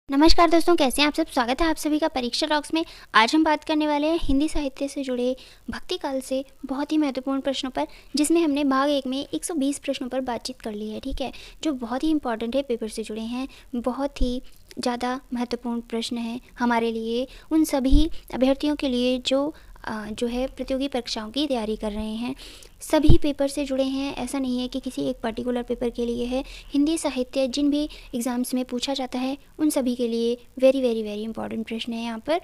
नमस्कार दोस्तों, कैसे हैं आप सब। स्वागत है आप सभी का परीक्षा टॉक्स में। आज हम बात करने वाले हैं हिंदी साहित्य से जुड़े भक्ति काल से बहुत ही महत्वपूर्ण प्रश्नों पर, जिसमें हमने भाग 1 में 120 प्रश्नों पर बातचीत कर ली है। ठीक है, जो बहुत ही इंपॉर्टेंट है, पेपर से जुड़े हैं, बहुत ही ज़्यादा महत्वपूर्ण प्रश्न है हमारे लिए, उन सभी अभ्यर्थियों के लिए जो है प्रतियोगी परीक्षाओं की तैयारी कर रहे हैं। सभी पेपर से जुड़े हैं, ऐसा नहीं है कि किसी एक पर्टिकुलर पेपर के लिए है। हिंदी साहित्य जिन भी एग्ज़ाम्स में पूछा जाता है उन सभी के लिए वेरी वेरी वेरी इंपॉर्टेंट प्रश्न है यहाँ पर।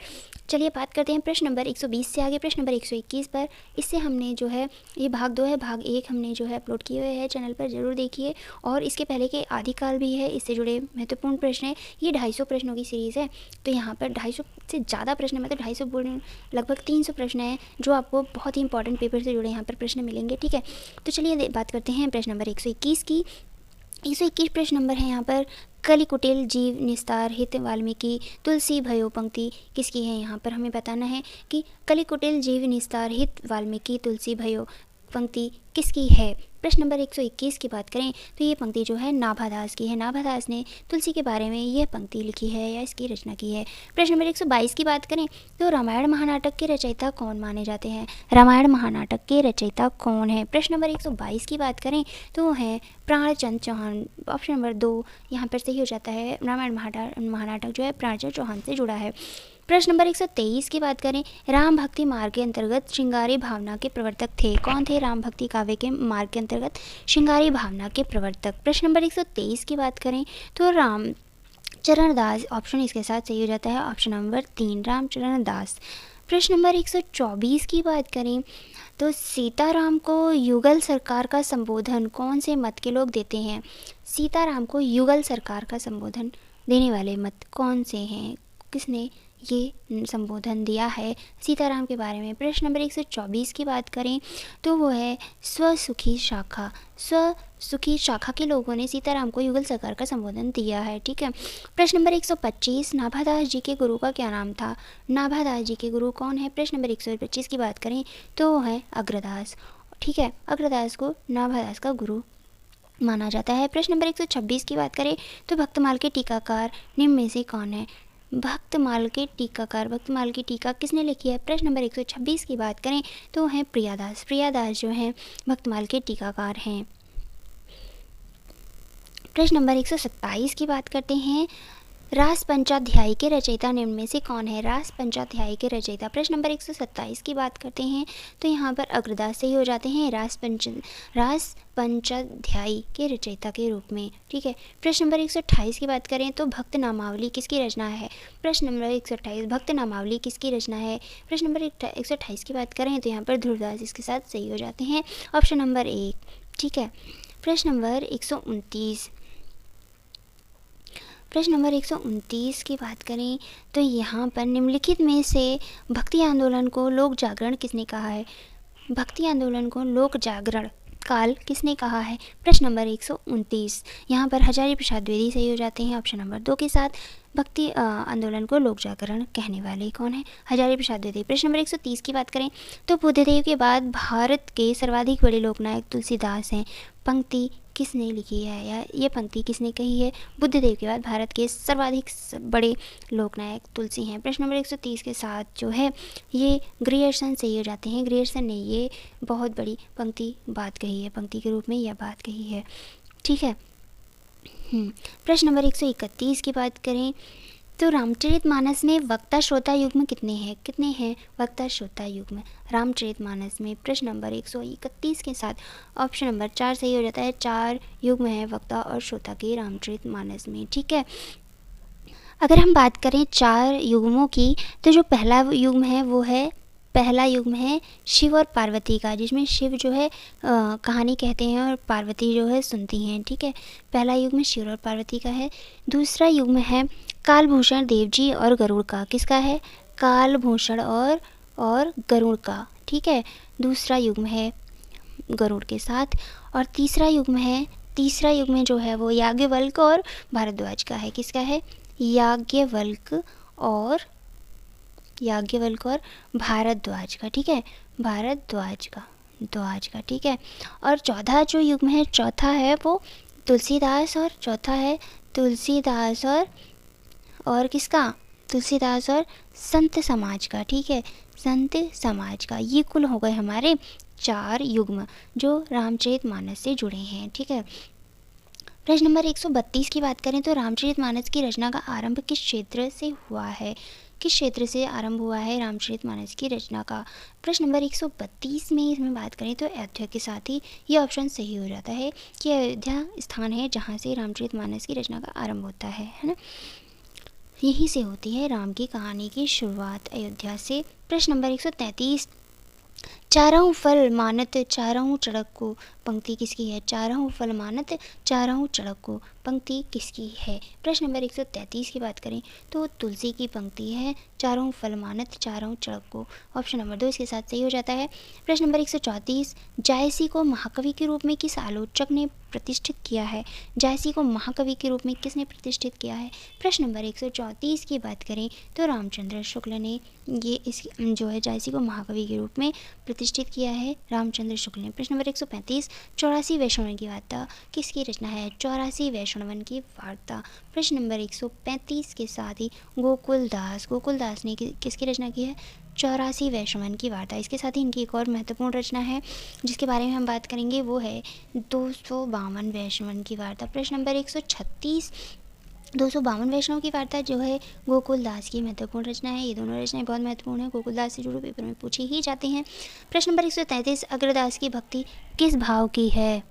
चलिए बात करते हैं प्रश्न नंबर 120 से आगे प्रश्न नंबर 121 पर। इससे हमने जो है, ये भाग 2 है, भाग 1 हमने जो है अपलोड किए हुए हैं चैनल पर, ज़रूर देखिए। और इसके पहले के आदिकाल भी है, इससे जुड़े महत्वपूर्ण प्रश्न है। ये 250 प्रश्नों की सीरीज़ है, तो यहाँ पर 250 से ज़्यादा प्रश्न, मतलब 250 बोल, लगभग 300 प्रश्न हैं जो आपको बहुत ही इंपॉर्टेंट पेपर से जुड़े यहाँ पर प्रश्न मिलेंगे। ठीक है, तो चलिए बात करते हैं प्रश्न नंबर 121 की। 121 प्रश्न नंबर है यहाँ पर, कलिकुटिल जीव निस्तार हित वाल्मीकि तुलसी भयो पंक्ति किसकी है। यहाँ पर हमें बताना है कि कलिकुटिल जीव निस्तार हित वाल्मीकि तुलसी भयो पंक्ति किसकी है। प्रश्न नंबर 121 की बात करें तो ये पंक्ति जो है नाभादास की है। नाभादास ने तुलसी के बारे में यह पंक्ति लिखी है या इसकी रचना की है। प्रश्न नंबर 122 की बात करें तो रामायण महानाटक के रचयिता कौन माने जाते हैं। रामायण महानाटक के रचयिता कौन है। प्रश्न नंबर 122 की बात करें तो वो है प्राणचंद चौहान। ऑप्शन नंबर 2 यहाँ पर सही हो जाता है। रामायण महानाटक जो है प्राणचंद चौहान से जुड़ा है। प्रश्न नंबर 123 की बात करें, राम भक्ति मार्ग के अंतर्गत श्रृंगारी भावना के प्रवर्तक थे। कौन थे राम भक्ति काव्य के मार्ग के अंतर्गत श्रृंगारी भावना के प्रवर्तक। प्रश्न नंबर 123 की बात करें तो रामचरण दास, ऑप्शन इसके साथ सही हो जाता है ऑप्शन नंबर 3 रामचरण दास। प्रश्न नंबर 124 की बात करें तो सीताराम को युगल सरकार का संबोधन कौन से मत के लोग देते हैं। सीताराम को युगल सरकार का संबोधन देने वाले मत कौन से हैं, किसने ये संबोधन दिया है सीताराम के बारे में। प्रश्न नंबर 124 की बात करें तो वो है स्वसुखी शाखा। स्वसुखी शाखा के लोगों ने सीताराम को युगल सरकार का संबोधन दिया है। ठीक है, प्रश्न नंबर 125, नाभादास जी के गुरु का क्या नाम था। नाभादास जी के गुरु कौन है। प्रश्न नंबर 125 की बात करें तो वो है अग्रदास। ठीक है, अग्रदास को नाभादास का गुरु माना जाता है। प्रश्न नंबर 126 की बात करें तो भक्तमाल के टीकाकार निम्न में से कौन है। भक्तमाल के टीकाकार, भक्तमाल की टीका किसने लिखी है। प्रश्न नंबर 126 की बात करें तो है प्रियादास। प्रियादास जो हैं भक्तमाल के टीकाकार हैं। प्रश्न नंबर 127 की बात करते हैं, रास पंचाध्यायी के रचयिता निम्न में से कौन है। रास पंचाध्यायी के रचयिता। प्रश्न नंबर 127 की बात करते हैं तो यहाँ पर अग्रदास सही हो जाते हैं रास पंचाध्यायी के रचयिता के रूप में। ठीक है, प्रश्न नंबर 128 की बात करें तो भक्त नामावली किसकी रचना है। प्रश्न नंबर 128 भक्त नामावली किसकी रचना है। प्रश्न नंबर 128 की बात करें तो यहाँ पर ध्रुवदास इसके साथ सही हो जाते हैं ऑप्शन नंबर 1। ठीक है, प्रश्न नंबर 129, प्रश्न नंबर 129 की बात करें तो यहाँ पर निम्नलिखित में से भक्ति आंदोलन को लोक जागरण किसने कहा है। भक्ति आंदोलन को लोक जागरण काल किसने कहा है। प्रश्न नंबर 129 यहाँ पर हजारी प्रसाद द्विवेदी सही हो जाते हैं ऑप्शन नंबर 2 के साथ। भक्ति आंदोलन को लोक जागरण कहने वाले कौन है, हजारी प्रसाद द्विवेदी। प्रश्न नंबर 130 की बात करें तो बुद्धदेव के बाद भारत के सर्वाधिक बड़े लोकनायक तुलसीदास हैं। पंक्ति किसने लिखी है या ये पंक्ति किसने कही है। बुद्धदेव के बाद भारत के सर्वाधिक बड़े लोकनायक तुलसी हैं। प्रश्न नंबर 130 के साथ जो है ये ग्रियर्सन सही हो जाते हैं। ग्रियर्सन ने ये बहुत बड़ी पंक्ति बात कही है, पंक्ति के रूप में यह बात कही है। ठीक है, प्रश्न नंबर 131 की बात करें तो रामचरितमानस में वक्ता श्रोता युग्म कितने हैं वक्ता श्रोता युग्म रामचरितमानस में। प्रश्न नंबर 131 के साथ ऑप्शन नंबर 4 सही हो जाता है। 4 युग्म है वक्ता और श्रोता के रामचरितमानस में। ठीक है, अगर हम बात करें 4 युग्मों की तो जो पहला युग्म है शिव और पार्वती का, जिसमें शिव जो है कहानी कहते हैं और पार्वती जो है सुनती हैं। ठीक है, पहला युग्म शिव और पार्वती का है। दूसरा युग्म है कालभूषण देव जी और गरुड़ का। किसका है, कालभूषण और गरुड़ का। ठीक है, दूसरा युग्म है गरुड़ के साथ। और तीसरा युग्म जो है वो याज्ञवल्क्य और भारद्वाज का है। किसका है, याज्ञवल्क्य और भारद्वाज का। ठीक है, भारद्वाज का। ठीक है, और चौथा है वो तुलसीदास और और किसका, तुलसीदास और संत समाज का। ठीक है, संत समाज का। ये कुल हो गए हमारे 4 युग्म जो रामचरितमानस से जुड़े हैं। ठीक है, प्रश्न नंबर 132 की बात करें तो रामचरितमानस की रचना का आरंभ किस क्षेत्र से हुआ है, किस क्षेत्र से आरंभ हुआ है रामचरितमानस की रचना का। प्रश्न नंबर 132 में इसमें बात करें तो अयोध्या के साथ ही ये ऑप्शन सही हो जाता है कि अयोध्या स्थान है जहाँ से रामचरितमानस की रचना का आरंभ होता है ना। यहीं से होती है राम की कहानी की शुरुआत, अयोध्या से। प्रश्न नंबर 133, चारहु फल मानत चारहु चढ़क को, पंक्ति किसकी है। चारहु फल मानत चारहु चढ़क को, पंक्ति किसकी है। प्रश्न नंबर 133 की बात करें तो तुलसी की पंक्ति है, चारहु फल मानत चारहु चढ़क को। ऑप्शन नंबर 2 इसके साथ सही हो जाता है। प्रश्न नंबर 134, जायसी को महाकवि के रूप में किस आलोचक ने प्रतिष्ठित किया है। जायसी को महाकवि के रूप में किसने प्रतिष्ठित किया है। प्रश्न नंबर 134 की बात करें तो रामचंद्र शुक्ल ने ये इस जो है जायसी को महाकवि के रूप में प्रतिष्ठित किया है, रामचंद्र शुक्ल ने। प्रश्न नंबर 135, 84 वैष्णवन की वार्ता किसकी रचना है। 84 वैष्णवन की वार्ता। प्रश्न नंबर 135 के साथ ही गोकुलदास ने किसकी रचना की है। 84 वैष्णवन की वार्ता। इसके साथ ही इनकी एक और महत्वपूर्ण रचना है जिसके बारे में हम बात करेंगे, वो है 252 वैष्णवन की वार्ता। प्रश्न नंबर 136, 252 वैष्णव की वार्ता जो है गोकुलदास की महत्वपूर्ण रचना है। ये दोनों रचनाएं बहुत महत्वपूर्ण है, गोकुलदास से जुड़े पेपर में पूछे ही जाते हैं। प्रश्न नंबर 133, अग्रदास की भक्ति किस भाव की है।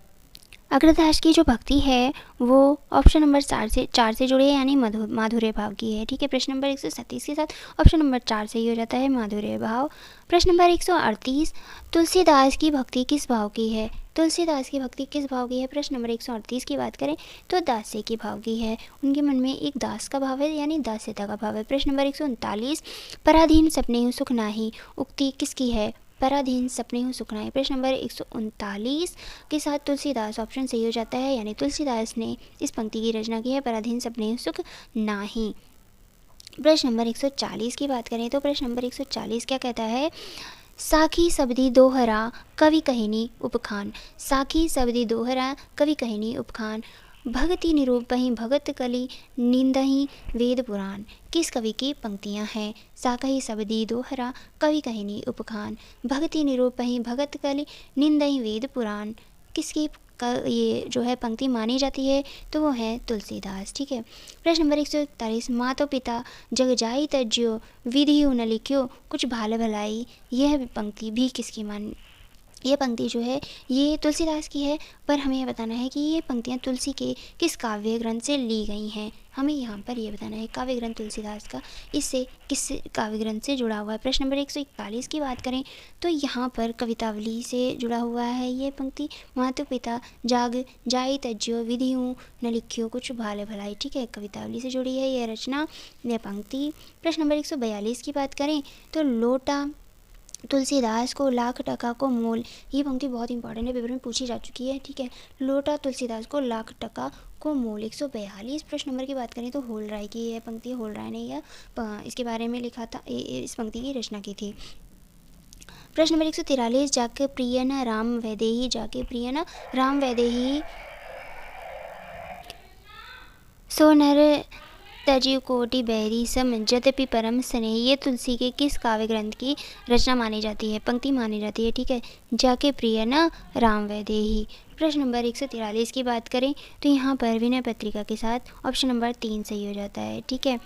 अग्रदास की जो भक्ति है वो ऑप्शन नंबर 4 से जुड़े यानी माधुर्य भाव की है। ठीक है, प्रश्न नंबर 137 के साथ ऑप्शन नंबर 4 सही हो जाता है, माधुर्य भाव। प्रश्न नंबर 138, तुलसीदास की भक्ति किस भाव की है। तुलसीदास की भक्ति किस भाव की है। प्रश्न नंबर 138 की बात करें तो दास्य की भाव की है, उनके मन में एक दास का भाव है यानी दास्यता का भाव है। प्रश्न नंबर 139, पराधीन सपने सुख नाही, उक्ति किसकी है। पराधीन सपने हूँ सुख नाही। प्रश्न नंबर 139 के साथ तुलसीदास ऑप्शन सही हो जाता है, यानी तुलसीदास ने इस पंक्ति की रचना की है, पराधीन सपने हूँ सुख नाही। प्रश्न नंबर 140 की बात करें तो प्रश्न नंबर 140 क्या कहता है, साखी सबदी दोहरा कवि कहिनी उपखान। साखी सबदी दोहरा कवि कहिनी उपखान, भगति निरूपहि भगत कलि निंदहि वेद पुराण। किस कवि की पंक्तियां हैं। साखी सबदी दोहरा कवि कहिनी उपखान, भगति निरूपहि भगत कलि निंदहि वेद पुराण। किसकी ये जो है पंक्ति मानी जाती है तो वो है तुलसीदास। ठीक है, प्रश्न नंबर 141, मातो पिता जग जाई तज्यो विधि न लिख्यो कुछ भाल भलाई। यह पंक्ति भी किसकी ये पंक्ति जो है ये तुलसीदास की है, पर हमें यह बताना है कि ये पंक्तियाँ तुलसी के किस काव्य ग्रंथ से ली गई हैं। हमें यहाँ पर ये बताना है काव्य ग्रंथ तुलसीदास का इससे किस काव्य ग्रंथ से जुड़ा हुआ है। प्रश्न नंबर 141 की बात करें तो यहाँ पर कवितावली से जुड़ा हुआ है ये पंक्ति, मातु पिता जाग जाई तज्यो विधियों न लिखियो कुछ भाले भलाई। ठीक है, कवितावली से जुड़ी है यह रचना, यह पंक्ति। प्रश्न नंबर 142 की बात करें तो लोटा तुलसीदास को लाख टका को मोल। ये पंक्ति बहुत इंपॉर्टेंट है, पेपर में पूछी जा चुकी है। ठीक है, लोटा तुलसीदास को लाख टका को मोल। 142 प्रश्न नंबर की बात करें तो होल राय की यह पंक्ति, होल राय ने यह इसके बारे में लिखा था, इस पंक्ति की रचना की थी। प्रश्न नंबर 143, जाके प्रिय न राम वैदेही, जाके प्रिय न राम वैदेही सो नर तजीव कोटि बैरी सम जद्यपि परम स्नेह। ये तुलसी के किस काव्य ग्रंथ की रचना मानी जाती है, पंक्ति मानी जाती है। ठीक है, जाके प्रिय न राम वैदेही। प्रश्न नंबर 143 की बात करें तो यहाँ पर विनय पत्रिका के साथ ऑप्शन नंबर 3 सही हो जाता है। ठीक है,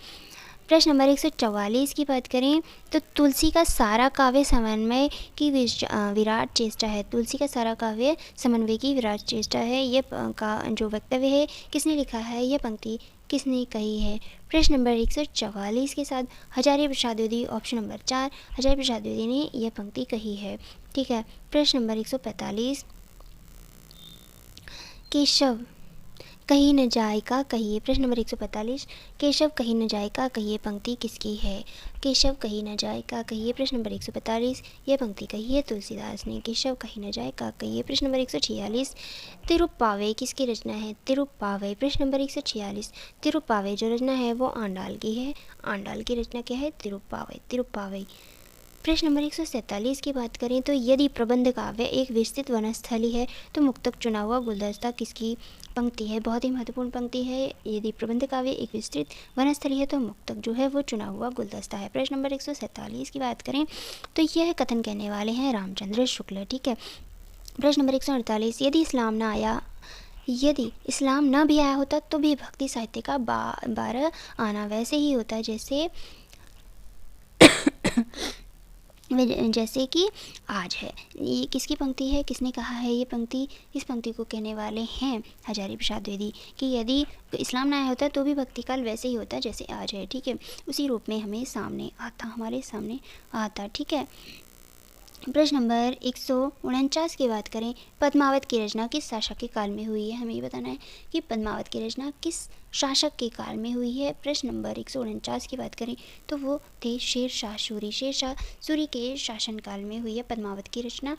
प्रश्न नंबर 144 की बात करें तो तुलसी का सारा काव्य समन्वय की विराट चेष्टा है। तुलसी का सारा काव्य समन्वय की विराट चेष्टा है। ये का जो वक्तव्य है किसने लिखा है, यह पंक्ति किसने कही है। प्रश्न नंबर 144 के साथ हजारी प्रसाद द्विवेदी ऑप्शन नंबर 4, हजारी प्रसाद द्विवेदी ने यह पंक्ति कही है। ठीक है, प्रश्न नंबर 145, केशव कहीं न जाए का कहिए। प्रश्न नंबर 145, केशव कहीं न जाए का कहिए पंक्ति किसकी है। केशव कहीं न जाए का कहिए। प्रश्न नंबर 145, यह पंक्ति कही है तुलसीदास ने, केशव कहीं न जाए का कहिए। प्रश्न नंबर 146, तिरुप्पावई किसकी रचना है। तिरुप्पावई। प्रश्न नंबर 146, तिरुप्पावई जो रचना है वो आंडाल की है। आंडाल की रचना क्या है, तिरुप्पावई। तिरुप्पावई। प्रश्न नंबर 147 की बात करें तो यदि प्रबंध काव्य एक विस्तृत वनस्थली है तो मुक्तक चुना हुआ गुलदस्ता किसकी पंक्ति है? बहुत ही महत्वपूर्ण पंक्ति है। यदि प्रबंध काव्य एक विस्तृत वनस्थली है तो मुक्तक जो है वो चुना हुआ गुलदस्ता है। प्रश्न नंबर 147 की बात करें तो यह कथन कहने वाले हैं रामचंद्र शुक्ल। ठीक है। प्रश्न नंबर 148, यदि इस्लाम ना भी आया होता तो भी भक्ति साहित्य का बारह आना वैसे ही होता जैसे जैसे कि आज है। ये किसकी पंक्ति है, किसने कहा है ये पंक्ति? इस पंक्ति को कहने वाले हैं हजारी प्रसाद द्विवेदी कि यदि इस्लाम ना आया होता तो भी भक्ति काल वैसे ही होता जैसे आज है। ठीक है, उसी रूप में हमारे सामने आता। ठीक है। प्रश्न नंबर 149 की बात करें, पद्मावत की रचना किस शासक के काल में हुई है? हमें ये बताना है कि पद्मावत की रचना किस शासक के काल में हुई है। प्रश्न नंबर 149 की बात करें तो वो थे शेरशाह सूरी के शासनकाल में हुई है पद्मावत की रचना।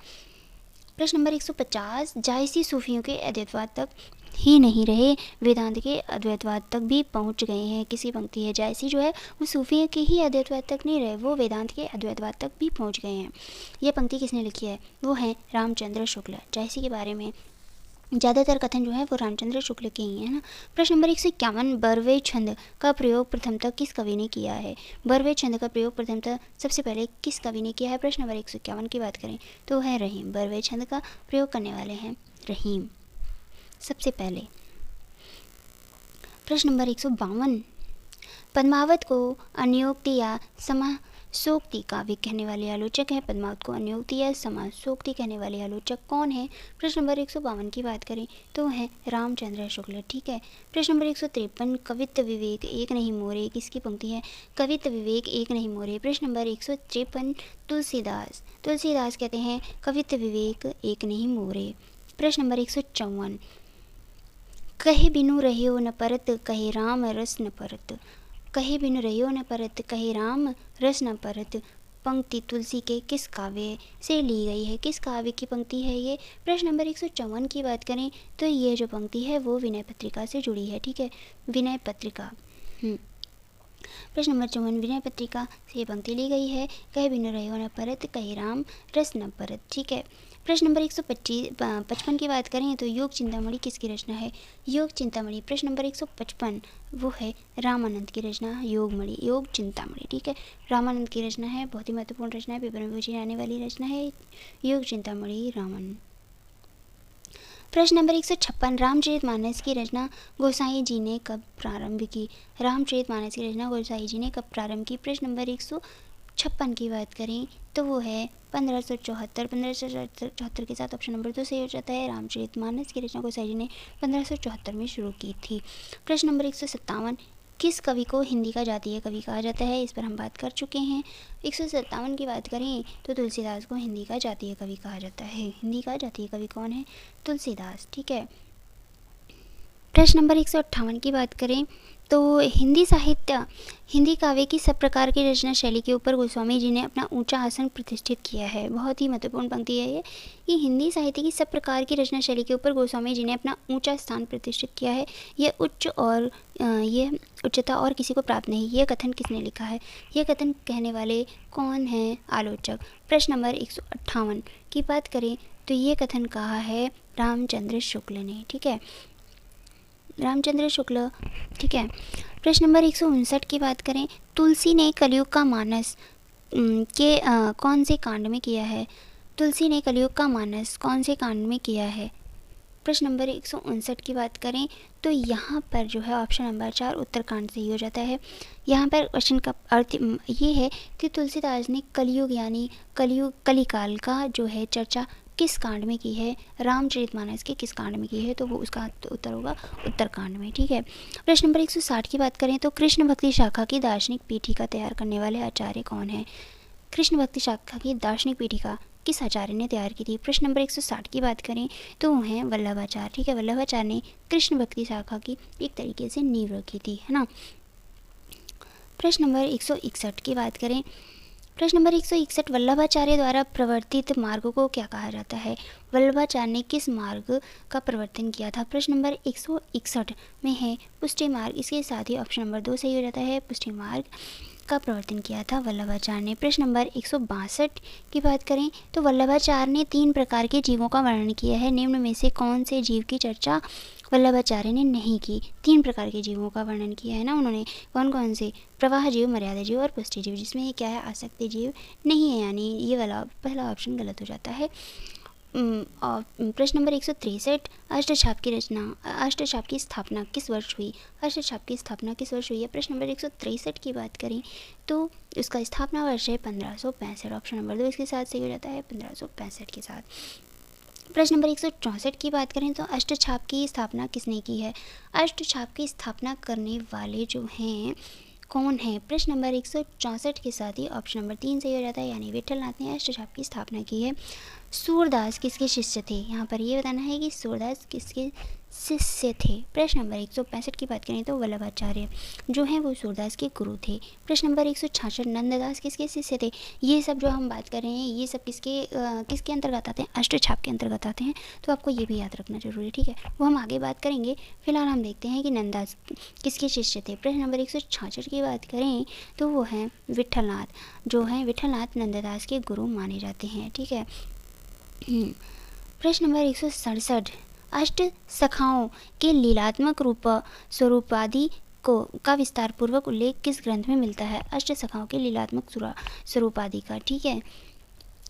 प्रश्न नंबर 150, जायसी सूफियों के अद्वैतवाद तक ही नहीं रहे, वेदांत के अद्वैतवाद तक भी पहुंच गए हैं। किसी पंक्ति है, जायसी जो है वो सूफियों के ही अद्वैतवाद तक नहीं रहे, वो वेदांत के अद्वैतवाद तक भी पहुंच गए हैं। यह पंक्ति किसने लिखी है? वो है रामचंद्र शुक्ल। जायसी के बारे में ज़्यादातर कथन जो है वो रामचंद्र शुक्ल के ही है ना। प्रश्न नंबर 151, बरवे छंद का प्रयोग प्रथमतः किस कवि ने किया है? बरवे छंद का प्रयोग प्रथमतः सबसे पहले किस कवि ने किया है? प्रश्न नंबर 151 की बात करें तो है रहीम। बरवे छंद का प्रयोग करने वाले हैं रहीम सबसे पहले। प्रश्न नंबर 152, पद्मावत को अन्योक्ति या समासोक्ति काव्य कहने वाले आलोचक है। पद्मावत को अन्योक्ति या समासोक्ति कहने वाले आलोचक कौन है? प्रश्न नंबर 152 की बात करें तो है रामचंद्र शुक्ल। ठीक है। प्रश्न नंबर 153, कवित्व विवेक एक नहीं मोरे किसकी पंक्ति है? कवित्व विवेक एक नहीं मोरे। प्रश्न नंबर 153, तुलसीदास कहते हैं कवित्व विवेक एक नहीं मोरे। प्रश्न नंबर 154, कहे बिनु रहियो न परत कहे राम रस न परत। कहे बिनु रहियो न परत कहे राम रस न परत पंक्ति तुलसी के किस काव्य से ली गई है? किस काव्य की पंक्ति है ये? प्रश्न नंबर 154 की बात करें तो ये जो पंक्ति है वो विनय पत्रिका से जुड़ी है। ठीक है, विनय पत्रिका। प्रश्न नंबर 54, विनय पत्रिका से पंक्ति ली गई है। कहे बिनु रहियो न परत कहे राम रस न परत। ठीक है। प्रश्न नंबर 155 की बात करें तो योग चिंतामणि किसकी रचना है? योग चिंतामणि। प्रश्न नंबर 155 वो है रामानंद की रचना योग चिंतामणि। ठीक है, रामानंद की रचना है, बहुत ही महत्वपूर्ण रचना है, पेपर में पूछी जाने वाली रचना है योग चिंतामणि रामानंद। प्रश्न नंबर 156, रामचरितमानस की रचना गोसाई जी ने कब प्रारंभ की? रामचरितमानस की रचना गोसाई जी ने कब प्रारंभ की? प्रश्न नंबर 156 की बात करें तो वो है 1574 के साथ ऑप्शन नंबर 2 सही हो जाता है। रामचरितमानस की रचना गोसाई जी ने 1574 में शुरू की थी। प्रश्न नंबर 157, किस कवि को हिंदी का जातीय कवि कहा जाता है? इस पर हम बात कर चुके हैं। 157 की बात करें तो तुलसीदास को हिंदी का जातीय कवि कहा जाता है। हिंदी का जातीय कवि कौन है? तुलसीदास। ठीक है। प्रश्न नंबर 158 की बात करें तो हिंदी काव्य की सब प्रकार की रचना शैली के ऊपर गोस्वामी जी ने अपना ऊंचा आसन प्रतिष्ठित किया है। बहुत ही महत्वपूर्ण पंक्ति है ये कि हिंदी साहित्य की सब प्रकार की रचना शैली के ऊपर गोस्वामी जी ने अपना ऊंचा स्थान प्रतिष्ठित किया है। ये उच्चता और किसी को प्राप्त नहीं। ये कथन किसने लिखा है? ये कथन कहने वाले कौन हैं? आलोचक। प्रश्न नंबर 158 की बात करें तो ये कथन कहा है रामचंद्र शुक्ल ने। ठीक है, रामचंद्र शुक्ल। ठीक है। प्रश्न नंबर 159 की बात करें, तुलसी ने कलयुग का मानस के कौन से कांड में किया है? तुलसी ने कलयुग का मानस कौन से कांड में किया है? प्रश्न नंबर 159 की बात करें तो यहाँ पर जो है ऑप्शन नंबर 4 उत्तरकांड से ही हो जाता है। यहाँ पर क्वेश्चन का अर्थ ये है कि तुलसीदास ने कलयुग यानी कलिकाल का जो है चर्चा किस कांड में की है? रामचरितमानस के किस कांड में की है? तो वो उसका उत्तर होगा उत्तरकांड में। ठीक है। प्रश्न नंबर 160 की बात करें तो कृष्ण भक्ति शाखा की दार्शनिक पीठिका तैयार करने वाले आचार्य कौन है? कृष्ण भक्ति शाखा की दार्शनिक पीठिका किस आचार्य ने तैयार की थी? प्रश्न नंबर 160 की बात करें तो वो हैं वल्लभाचार्य। ठीक है, वल्लभाचार्य ने कृष्ण भक्ति शाखा की एक तरीके से नींव रखी थी, है ना। प्रश्न नंबर 161 की बात करें प्रश्न नंबर 161, वल्लभाचार्य द्वारा प्रवर्तित मार्ग को क्या कहा जाता है? वल्लभाचार्य ने किस मार्ग का प्रवर्तन किया था? प्रश्न नंबर 161 में है पुष्टि मार्ग, इसके साथ ही ऑप्शन नंबर 2 सही हो जाता है। पुष्टि मार्ग का प्रवर्तन किया था वल्लभाचार्य ने। प्रश्न नंबर 162 की बात करें तो वल्लभाचार्य ने 3 प्रकार के जीवों का वर्णन किया है, निम्न में से कौन से जीव की चर्चा वल्लभाचार्य ने नहीं की? 3 प्रकार के जीवों का वर्णन किया है ना उन्होंने, कौन कौन से? प्रवाह जीव, मर्यादा जीव और पुष्टि जीव, जिसमें ये क्या है, आसक्ति जीव नहीं है, यानी ये वाला पहला ऑप्शन गलत हो जाता है। और प्रश्न नंबर 163, अष्टछाप की रचना, अष्टछाप की स्थापना किस वर्ष हुई? अष्टछाप की स्थापना किस वर्ष हुई है? प्रश्न नंबर 163 की बात करें तो उसका स्थापना वर्ष है 1565। ऑप्शन नंबर 2 इसके साथ सही हो जाता है, 1565 के साथ। प्रश्न नंबर 164 की बात करें तो अष्टछाप की स्थापना किसने की है? अष्टछाप की स्थापना करने वाले जो हैं कौन है? प्रश्न नंबर 164 के साथ ही ऑप्शन नंबर 3 सही हो जाता है, यानी विठलनाथ ने अष्टछाप की स्थापना की है। सूरदास किसके शिष्य थे? यहाँ पर ये बताना है कि सूरदास किसके शिष्य थे। प्रश्न नंबर 165 की बात करें तो वल्लभाचार्य जो हैं वो सूरदास के गुरु थे। प्रश्न नंबर 166, नंददास किसके शिष्य थे? ये सब जो हम बात कर रहे हैं ये सब किसके अंतर्गत आते हैं? अष्टछाप के अंतर्गत आते हैं, तो आपको ये भी याद रखना जरूरी है, ठीक है, वो हम आगे बात करेंगे। फिलहाल हम देखते हैं कि नंददास किसके शिष्य थे। प्रश्न नंबर 166 की बात करें तो वो हैं विठलनाथ, जो हैं विठलनाथ नंददास के गुरु माने जाते हैं, ठीक है। प्रश्न नंबर 167, अष्ट सखाओं के लीलात्मक स्वरूपादि का विस्तार पूर्वक उल्लेख किस ग्रंथ में मिलता है? अष्ट सखाओं के लीलात्मक स्वरूपादि का, ठीक है।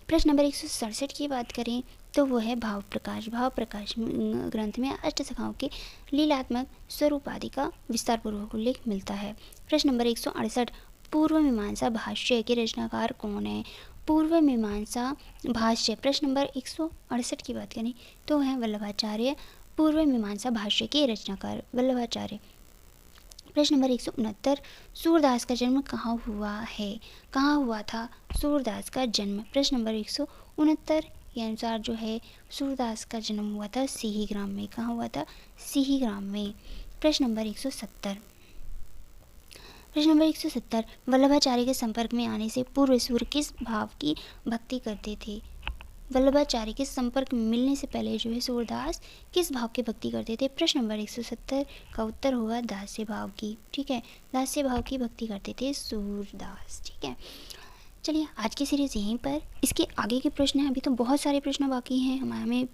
प्रश्न नंबर 167 की बात करें तो वो है भाव प्रकाश ग्रंथ में अष्ट सखाओं के लीलात्मक स्वरूपादि का विस्तार पूर्वक उल्लेख मिलता है। प्रश्न नंबर 168, पूर्व मीमांसा भाष्य के रचनाकार कौन है? पूर्व मीमांसा भाष्य, प्रश्न नंबर 168 की बात करें तो है वल्लभाचार्य, पूर्व मीमांसा भाष्य के रचनाकार वल्लभाचार्य। प्रश्न नंबर 169, सूरदास का जन्म कहाँ हुआ है? कहाँ हुआ था सूरदास का जन्म? प्रश्न नंबर 169 के अनुसार जो है सूरदास का जन्म हुआ था सिहीग्राम में। कहाँ हुआ था? सिहीग्राम में। प्रश्न नंबर 170, प्रश्न नंबर 170, वल्लभाचार्य के संपर्क में आने से पूर्व सूर्य किस भाव की भक्ति करते थे? वल्लभाचार्य के संपर्क में मिलने से पहले जो है सूरदास किस भाव की भक्ति करते थे? प्रश्न नंबर 170 का उत्तर होगा दास्य भाव की, ठीक है, दास्य भाव की भक्ति करते थे सूरदास, ठीक है। चलिए आज की सीरीज़ यहीं पर, इसके आगे के प्रश्न हैं, अभी तो बहुत सारे प्रश्न बाकी हैं, हमें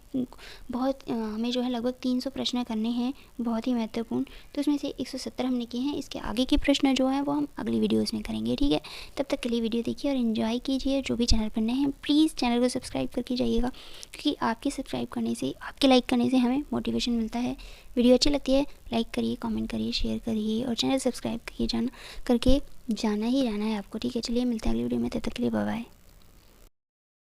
जो है लगभग 300 प्रश्न करने हैं, बहुत ही महत्वपूर्ण, तो उसमें से 170 हमने किए हैं। इसके आगे के प्रश्न जो हैं वो हम अगली वीडियोस में करेंगे, ठीक है। तब तक के लिए वीडियो देखिए और एंजॉय कीजिए। जो भी चैनल पर नए हैं प्लीज़ चैनल को सब्सक्राइब करके जाइएगा, क्योंकि आपके सब्सक्राइब करने से, आपके लाइक करने से हमें मोटिवेशन मिलता है। वीडियो अच्छी लगती है लाइक करिए, कमेंट करिए, शेयर करिए और चैनल सब्सक्राइब करके जाना ही जाना है आपको, ठीक है। चलिए मिलते हैं अगली वीडियो में, तब तक के लिए बाय बाय।